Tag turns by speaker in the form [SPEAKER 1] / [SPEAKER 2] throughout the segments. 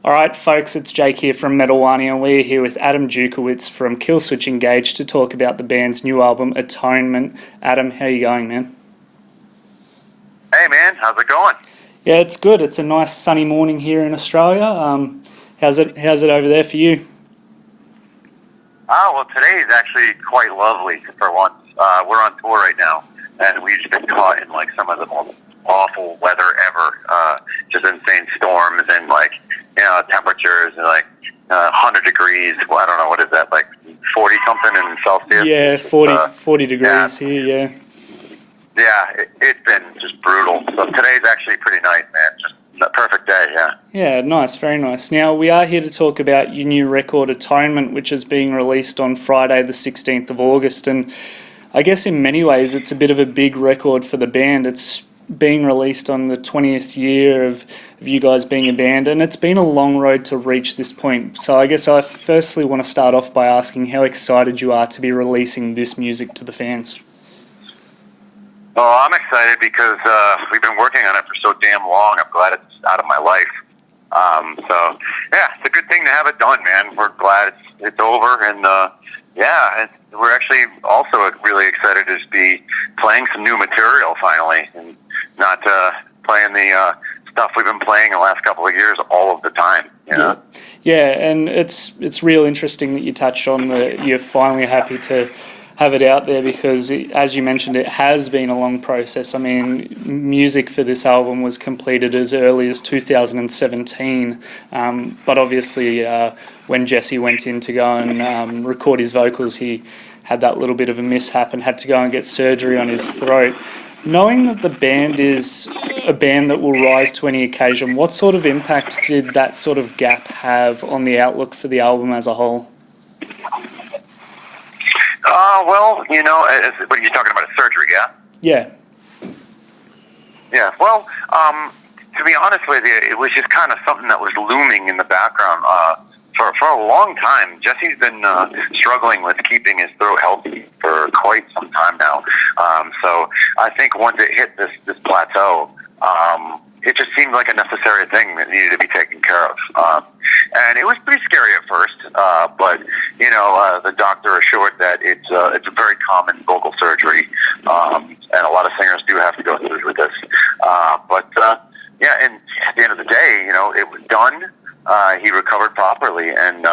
[SPEAKER 1] All right, folks, it's Jake here from Wani, and we're here with Adam Dutkiewicz from Killswitch Engaged to talk about the band's new album, Atonement. Adam, how you going, man?
[SPEAKER 2] Hey, man, how's it going?
[SPEAKER 1] Yeah, it's good. It's a nice sunny morning here in Australia. How's it over there for you?
[SPEAKER 2] Well, today is actually quite lovely for once. We're on tour right now, and we've just been caught in like some of the most awful weather ever. Just insane storms and temperatures like 100 degrees. Well, I don't know, what is that, like 40 something in Celsius?
[SPEAKER 1] Yeah, 40 degrees here, yeah.
[SPEAKER 2] Yeah, it's been just brutal. So today's actually pretty nice, man. Just a perfect day, yeah.
[SPEAKER 1] Yeah, nice, very nice. Now, we are here to talk about your new record, Atonement, which is being released on Friday the 16th of August. And I guess in many ways it's a bit of a big record for the band. It's being released on the 20th year of you guys being a band, and it's been a long road to reach this point. So I guess I firstly want to start off by asking how excited you are to be releasing this music to the fans.
[SPEAKER 2] Oh, I'm excited because we've been working on it for so damn long. I'm glad it's out of my life. So, yeah, it's a good thing to have it done, man. We're glad it's over, and we're actually also really excited to be playing some new material finally, and not playing the stuff we've been playing the last couple of years all of the time. You know?
[SPEAKER 1] Yeah, and it's real interesting that you touched on that you're finally happy to have it out there, because as you mentioned, it has been a long process. I mean, music for this album was completed as early as 2017, but obviously when Jesse went in to go and record his vocals, he had that little bit of a mishap and had to go and get surgery on his throat. Knowing that the band is a band that will rise to any occasion, what sort of impact did that sort of gap have on the outlook for the album as a whole?
[SPEAKER 2] Well, you know, what are you talking about, a surgery, yeah?
[SPEAKER 1] Yeah.
[SPEAKER 2] Yeah, well, to be honest with you, it was just kind of something that was looming in the background. For a long time, Jesse's been struggling with keeping his throat healthy for quite some time now. So I think once it hit this plateau, it just seemed like a necessary thing that needed to be taken care of. And it was pretty scary at first, but you know, the doctor assured that it's a very common vocal surgery, and a lot of singers do have to go through with this. Yeah, and at the end of the day, you know, it was done. He recovered properly, and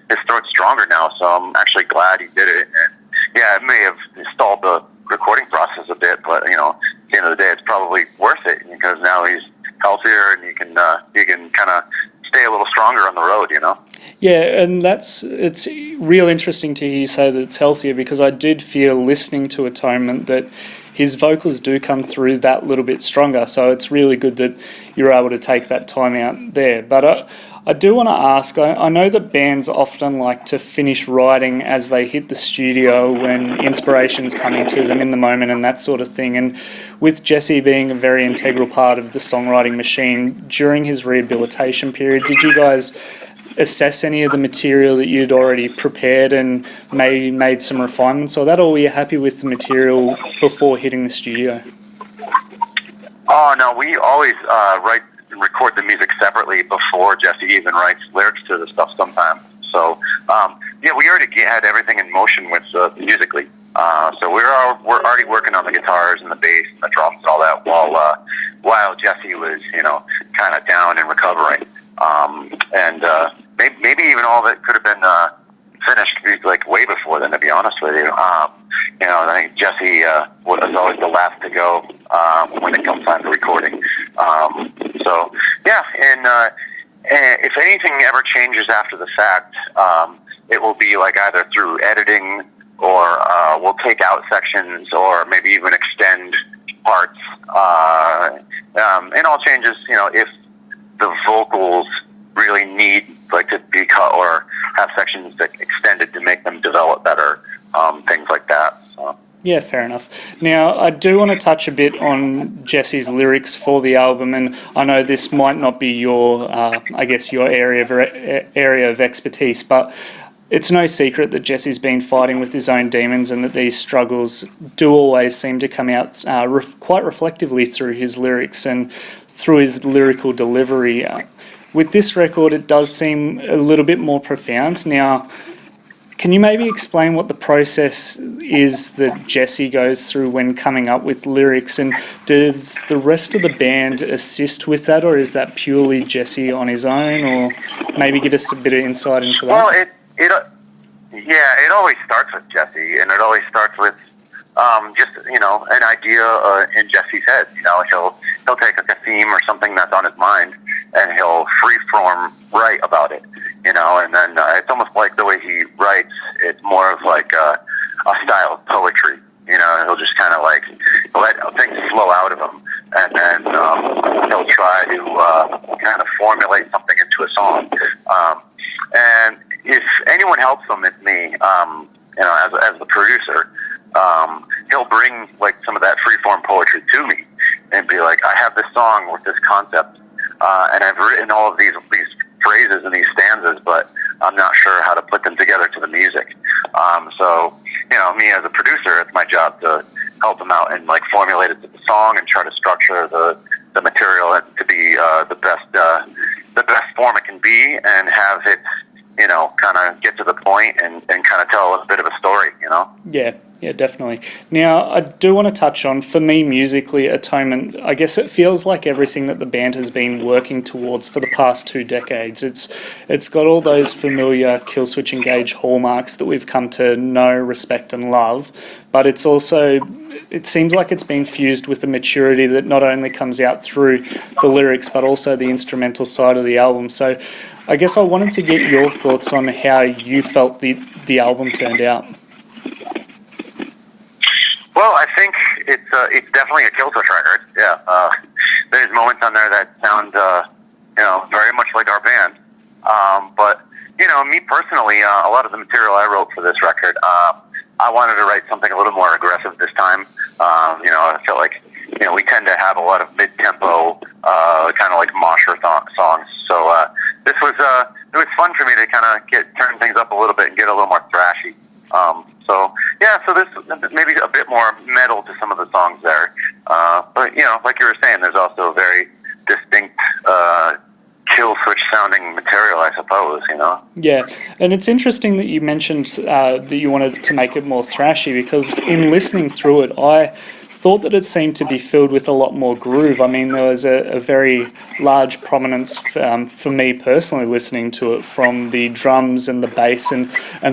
[SPEAKER 2] his throat's stronger now, so I'm actually glad he did it. And yeah, it may have stalled the recording process a bit, but you know, at the end of the day, it's probably worth it, because now he's healthier and you can kind of stay a little stronger on the road, you know?
[SPEAKER 1] Yeah, and it's real interesting to hear you say that it's healthier, because I did feel listening to Atonement that his vocals do come through that little bit stronger, so it's really good that you're able to take that time out there. But I do want to ask, I know that bands often like to finish writing as they hit the studio when inspiration's coming to them in the moment and that sort of thing. And with Jesse being a very integral part of the songwriting machine, during his rehabilitation period, did you guys assess any of the material that you'd already prepared and maybe made some refinements or that, or were you happy with the material before hitting the studio?
[SPEAKER 2] Oh, no, we always write and record the music separately before Jesse even writes lyrics to the stuff sometimes. So, yeah, we already had everything in motion with musically. So we're already working on the guitars and the bass and the drums and all that while Jesse was, you know, kind of down and recovering. And maybe even all of it could have been finished like way before then, to be honest with you. You know, I think Jesse was always the last to go when it comes time to recording. So yeah, and if anything ever changes after the fact, it will be like either through editing, or we'll take out sections, or maybe even extend parts. And all changes, you know, if the vocals really need like to be cut or have sections that extended to make them develop better, things like that. So.
[SPEAKER 1] Yeah, fair enough. Now, I do want to touch a bit on Jesse's lyrics for the album, and I know this might not be your, I guess, your area of expertise, but it's no secret that Jesse's been fighting with his own demons, and that these struggles do always seem to come out quite reflectively through his lyrics and through his lyrical delivery. with this record, it does seem a little bit more profound. Now, can you maybe explain what the process is that Jesse goes through when coming up with lyrics, and does the rest of the band assist with that, or is that purely Jesse on his own, or maybe give us a bit of insight into that?
[SPEAKER 2] Well, it always starts with Jesse, and it always starts with just an idea in Jesse's head. He'll take a theme or something that's on his mind, and he'll freeform write about it. And then it's almost like the way he writes. It's more of like a style of poetry. He'll just kind of like let things flow out of him, and then he'll try to kind of formulate something into a song. And if anyone helps him, it's me. As the producer, he'll bring like some of that freeform poetry to me and be like, I have this song with this concept, and I've written all of these phrases and these stanzas, but I'm not sure how to put them together to the music. So me as a producer, it's my job to help him out and like formulate it to the song and try to structure the material to be the best form it can be, and have it kind of get to the point and kind of tell a bit of a story.
[SPEAKER 1] Yeah, definitely. Now, I do want to touch on, for me musically, Atonement, I guess it feels like everything that the band has been working towards for the past 2 decades. It's got all those familiar Killswitch Engage hallmarks that we've come to know, respect and love, but it seems like it's been fused with the maturity that not only comes out through the lyrics but also the instrumental side of the album. So I guess I wanted to get your thoughts on how you felt the album turned out.
[SPEAKER 2] Well, I think it's definitely a Killswitch record. Yeah, there's moments on there that sound very much like our band. But me personally, a lot of the material I wrote for this record, I wanted to write something a little more aggressive this time. I felt like we tend to have a lot of mid-tempo, kind of like mosher songs. So it was fun for me to kind of turn things up a little bit and get a little more thrashy. So this maybe a bit more metal to some of the songs there. But like you were saying, there's also a very distinct Killswitch sounding material, I suppose.
[SPEAKER 1] Yeah, and it's interesting that you mentioned that you wanted to make it more thrashy, because in listening through it, I thought that it seemed to be filled with a lot more groove. I mean, there was a very large prominence for me personally listening to it from the drums and the bass and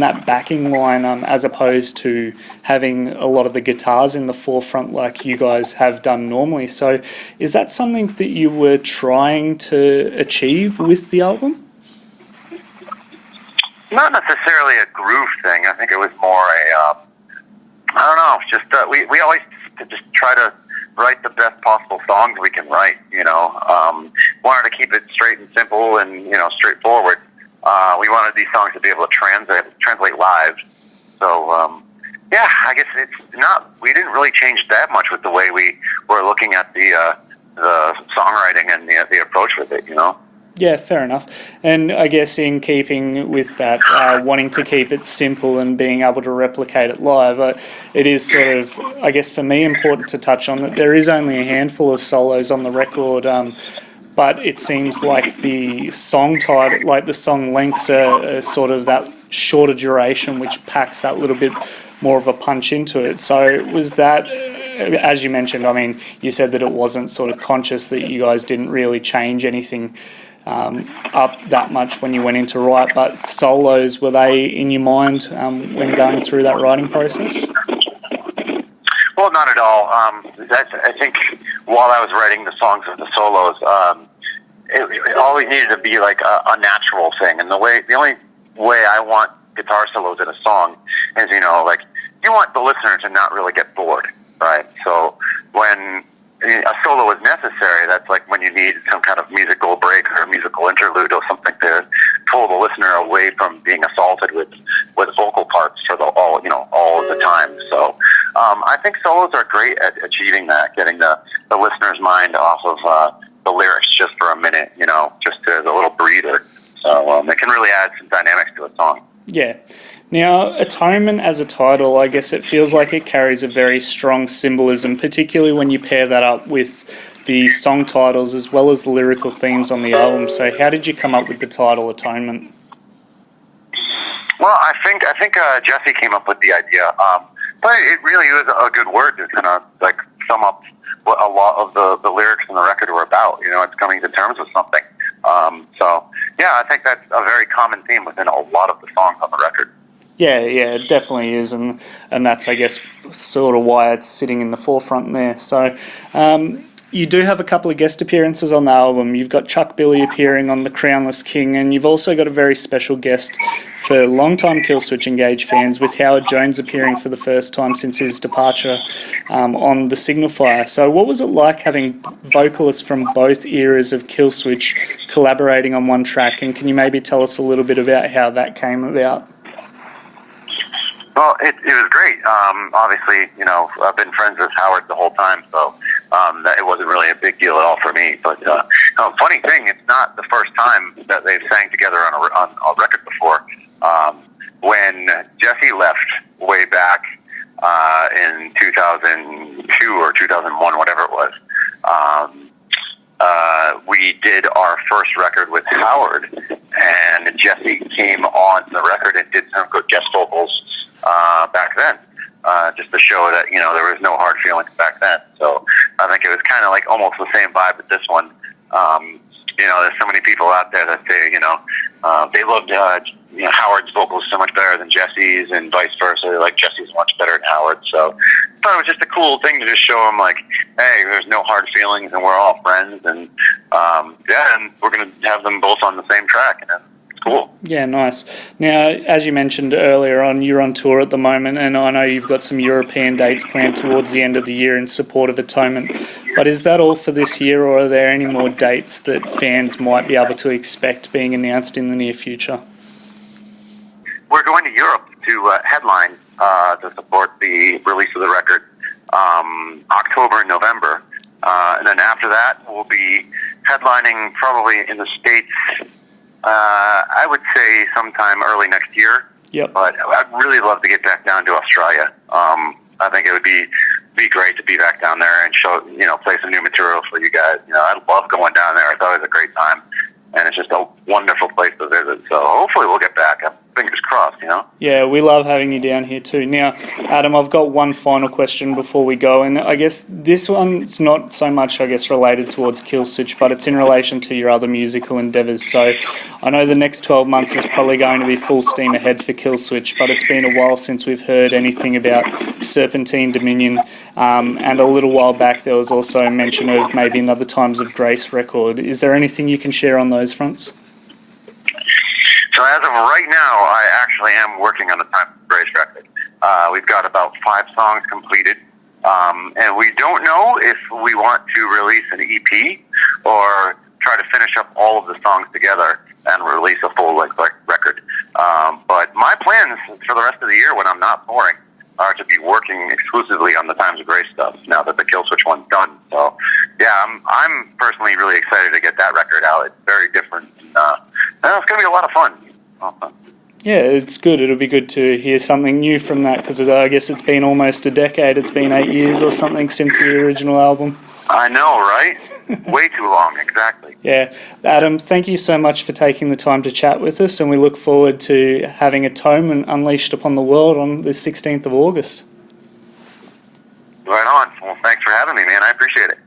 [SPEAKER 1] that backing line, as opposed to having a lot of the guitars in the forefront like you guys have done normally. So is that something that you were trying to achieve with the album?
[SPEAKER 2] Not necessarily a groove thing. I think it was more I don't know, just we always just try to write the best possible songs we can write. Wanted to keep it straight and simple and straightforward. We wanted these songs to be able to translate live. So I guess it's not. We didn't really change that much with the way we were looking at the songwriting and the approach with it.
[SPEAKER 1] Yeah, fair enough. And I guess in keeping with that, wanting to keep it simple and being able to replicate it live, it is sort of, I guess for me, important to touch on that there is only a handful of solos on the record, but it seems like the song title, like the song lengths are sort of that shorter duration, which packs that little bit more of a punch into it. So was that, as you mentioned, I mean, you said that it wasn't sort of conscious, that you guys didn't really change anything up that much when you went into write, but solos, were they in your mind when going through that writing process?
[SPEAKER 2] Well, not at all. I think while I was writing the songs and the solos, it always needed to be like a natural thing. And the only way I want guitar solos in a song is, like you want the listener to not really get bored, right? So when a solo is necessary, that's like when you need some kind of musical break or musical interlude or something to pull the listener away from being assaulted with vocal parts for all of the time. So I think solos are great at achieving that, getting the listener's mind off of the lyrics just for a minute, just as a little breather. So it can really add some dynamics to a song.
[SPEAKER 1] Yeah. Now, Atonement as a title, I guess it feels like it carries a very strong symbolism, particularly when you pair that up with the song titles as well as the lyrical themes on the album. So how did you come up with the title Atonement?
[SPEAKER 2] Well, I think Jesse came up with the idea, but it really was a good word to kind of like sum up what a lot of the lyrics in the record were about. You know, it's coming to terms with something. So yeah, I think that's a very common theme within a lot of the songs on the record.
[SPEAKER 1] Yeah, it definitely is, and that's, I guess, sort of why it's sitting in the forefront there. So you do have a couple of guest appearances on the album. You've got Chuck Billy appearing on The Crownless King, and you've also got a very special guest for long-time Killswitch Engage fans, with Howard Jones appearing for the first time since his departure on The Signifier. So what was it like having vocalists from both eras of Killswitch collaborating on one track, and can you maybe tell us a little bit about how that came about?
[SPEAKER 2] Well, it was great. Obviously, you know, I've been friends with Howard the whole time, so that it wasn't really a big deal at all for me. But funny thing, it's not the first time that they've sang together on a record before. When Jesse left way back in 2002 or 2001, whatever it was, we did our first record with Howard, and Jesse came on the record and did some good guest vocals back then, just to show that, you know, there was no hard feelings back then. So I think it was kind of like almost the same vibe with this one. You know, there's so many people out there that say, you know, they loved you know, Howard's vocals so much better than Jesse's, and vice versa. They like Jesse's much better than Howard. So I thought it was just a cool thing to just show them, like, hey, there's no hard feelings, and we're all friends, and yeah, and we're gonna have them both on the same track, and it's cool.
[SPEAKER 1] Yeah, nice. Now, as you mentioned earlier on, you're on tour at the moment, and I know you've got some European dates planned towards the end of the year in support of Atonement. But is that all for this year, or are there any more dates that fans might be able to expect being announced in the near future?
[SPEAKER 2] We're going to Europe to headline to support the release of the record, October and November. And then after that, we'll be headlining probably in the States, I would say sometime early next year.
[SPEAKER 1] Yep.
[SPEAKER 2] But I'd really love to get back down to Australia. I think it would be great to be back down there and show, you know, play some new material for you guys. You know, I love going down there. I thought it was a great time, and it's just a wonderful place to visit. So hopefully we'll get back. Fingers crossed, you know? Yeah,
[SPEAKER 1] we love having you down here too. Now, Adam, I've got one final question before we go, and I guess this one's not so much, I guess, related towards Killswitch, but it's in relation to your other musical endeavours. So I know the next 12 months is probably going to be full steam ahead for Killswitch, but it's been a while since we've heard anything about Serpentine Dominion, and a little while back there was also mention of maybe another Times of Grace record. Is there anything you can share on those fronts?
[SPEAKER 2] So as of right now, I actually am working on the Time of Grace record. We've got about 5 songs completed, and we don't know if we want to release an EP or try to finish up all of the songs together and release a full-length record. But my plans for the rest of the year, when I'm not touring, are to be working exclusively on the Times of Grace stuff now that the Killswitch one's done. So yeah, I'm personally really excited to get that record out. It's very different. It's going to be a lot of fun.
[SPEAKER 1] Yeah, it's good. It'll be good to hear something new from that, because I guess it's been almost a decade. It's been 8 years or something since the original album.
[SPEAKER 2] I know, right? Way too long, exactly.
[SPEAKER 1] Yeah. Adam, thank you so much for taking the time to chat with us, and we look forward to having Atonement unleashed upon the world on the 16th of August.
[SPEAKER 2] Right on. Well, thanks for having me, man. I appreciate it.